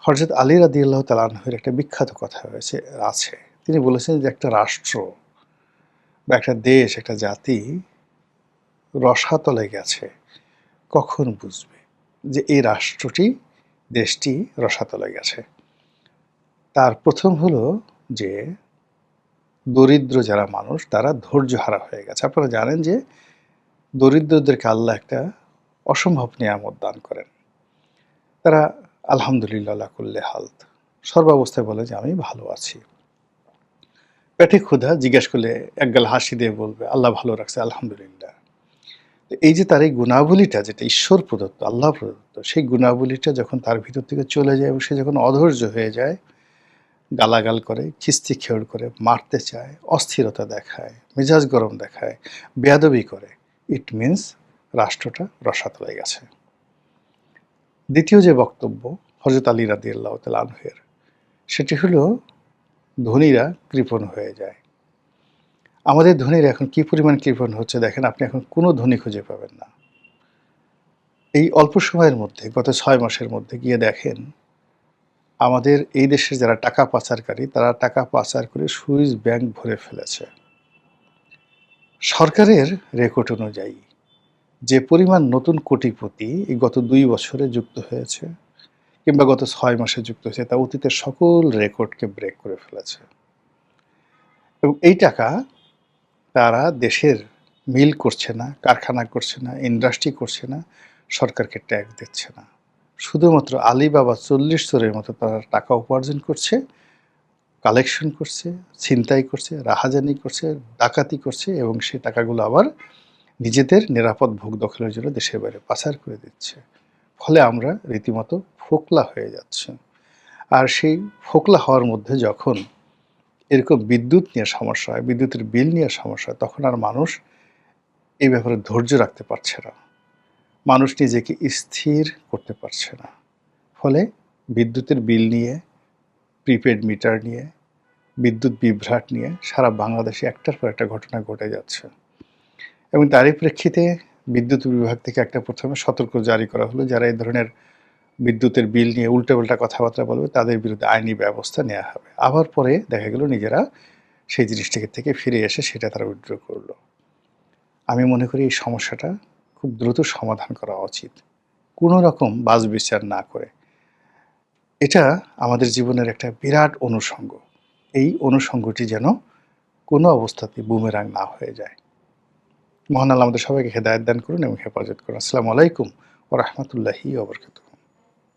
হযরত আলী রাদিয়াল্লাহু তাআলা আনহুর একটা বিখ্যাত কথা আছে। তিনি বলেছেন যে একটা রাষ্ট্র বা একটা দেশ, একটা জাতি রসাতলে গেছে কখন বুঝবে যে এই রাষ্ট্রটি, দেশটি রসাতলে গেছে? তার ১ম হলো যে দরিদ্র যারা মানুষ তারা ধৈর্যহারা হয়ে গেছে। আপনারা জানেন যে দরিদ্রদেরকে আল্লাহ একটা অসম্ভব নিয়ামত দান করেন। তারা আলহামদুলিল্লাহ আলা কুল্লি হাল, সর্বাবস্থায় বলে যে আমি ভালো আছি। পেটে ক্ষুধা, জিজ্ঞেস করলে একগাল হাসি দিয়ে বলবে আল্লাহ ভালো রাখছে আলহামদুলিল্লাহ। তো এই যে তার এই গুণাবলীটা যেটা ঈশ্বর প্রদত্ত, আল্লাহ প্রদত্ত, সেই গুণাবলীটা যখন তার ভিতর থেকে চলে যায় এবং সে যখন অধৈর্য হয়ে যায়, গালাগাল করে, খিস্তি খেউড় করে, মারতে চায়, অস্থিরতা দেখায়, মেজাজ গরম দেখায়, বেয়াদবি করে, ইট মিনস রাষ্ট্রটা রসাতলে গেছে। দ্বিতীয় যে বক্তব্য হযরত আলী রাদিয়াল্লাহু তাআলা আনহুর, সেটি হলো ধনীরা কৃপণ হয়ে যায়। আমাদের ধনীরা এখন কি পরিমাণ কৃপণ হচ্ছে দেখেন, আপনি এখন কোনো ধনী খুঁজে পাবেন না। এই অল্প সময়ের মধ্যে গত ৬ মাসের মধ্যে গিয়ে দেখেন, আমাদের এই দেশের যারা টাকা পাচারকারী তারা টাকা পাচার করে সুইস ব্যাংক ভরে ফেলেছে। সরকারের রেকর্ড অনুযায়ী যে পরিমাণ নতুন কোটিপতি এই গত ২ বছরে যুক্ত হয়েছে কিংবা গত ৬ মাসে যুক্ত হয়েছে, তা অতীতের সকল রেকর্ডকে ব্রেক করে ফেলেছে। এবং এই টাকা তারা দেশের মিল করছে না, কারখানা করছে না, ইন্ডাস্ট্রি করছে না, সরকারকে ট্যাক্স দিচ্ছে না। শুধুমাত্র আলিবাবা ৪০ চোরের মতো তারা টাকা উপার্জন করছে, কালেকশন করছে, ছিনতাই করছে, রাহাজানি করছে, ডাকাতি করছে এবং সেই টাকাগুলো আবার নিজেদের নিরাপদ ভোগ দখলের জন্য দেশের বাইরে পাচার করে দিচ্ছে। ফলে আমরা রীতিমতো ফোকলা হয়ে যাচ্ছি। আর সেই ফোকলা হওয়ার মধ্যে যখন এরকম বিদ্যুৎ নিয়ে সমস্যা হয়, বিদ্যুতের বিল নিয়ে সমস্যা হয়, তখন আর মানুষ এই ব্যাপারে ধৈর্য রাখতে পারছে না। মানুষ নিজেকে স্থির করতে পারছে না। ফলে বিদ্যুতের বিল নিয়ে, প্রিপেড মিটার নিয়ে, বিদ্যুৎ বিভ্রাট নিয়ে সারা বাংলাদেশে একটার পর একটা ঘটনা ঘটে যাচ্ছে। এবং তারই প্রেক্ষিতে বিদ্যুৎ বিভাগ থেকে একটা প্রথমে সতর্ক জারি করা হলো, যারা এই ধরনের বিদ্যুতের বিল নিয়ে উল্টাপাল্টা কথাবার্তা বলবে তাদের বিরুদ্ধে আইনি ব্যবস্থা নেওয়া হবে। আবার পরে দেখা গেল নিজেরা সেই জিনিসটিকে থেকে ফিরে এসে সেটা তারা উইথড্র করলো। আমি মনে করি এই সমস্যাটা খুব দ্রুত সমাধান করা উচিত, কোনো রকম বাছবিচার না করে। এটা আমাদের জীবনের একটা বিরাট অনুষঙ্গ। এই অনুষঙ্গটি যেন কোনো অবস্থাতেই বুমেরাং না হয়ে যায়। মহান আল্লাহ আমাদের সবাইকে হেদায়েত দান করুন এবং হেফাজত করুন। আসসালামু আলাইকুম ওয়া রাহমাতুল্লাহি ওয়া বারাকাতুহু।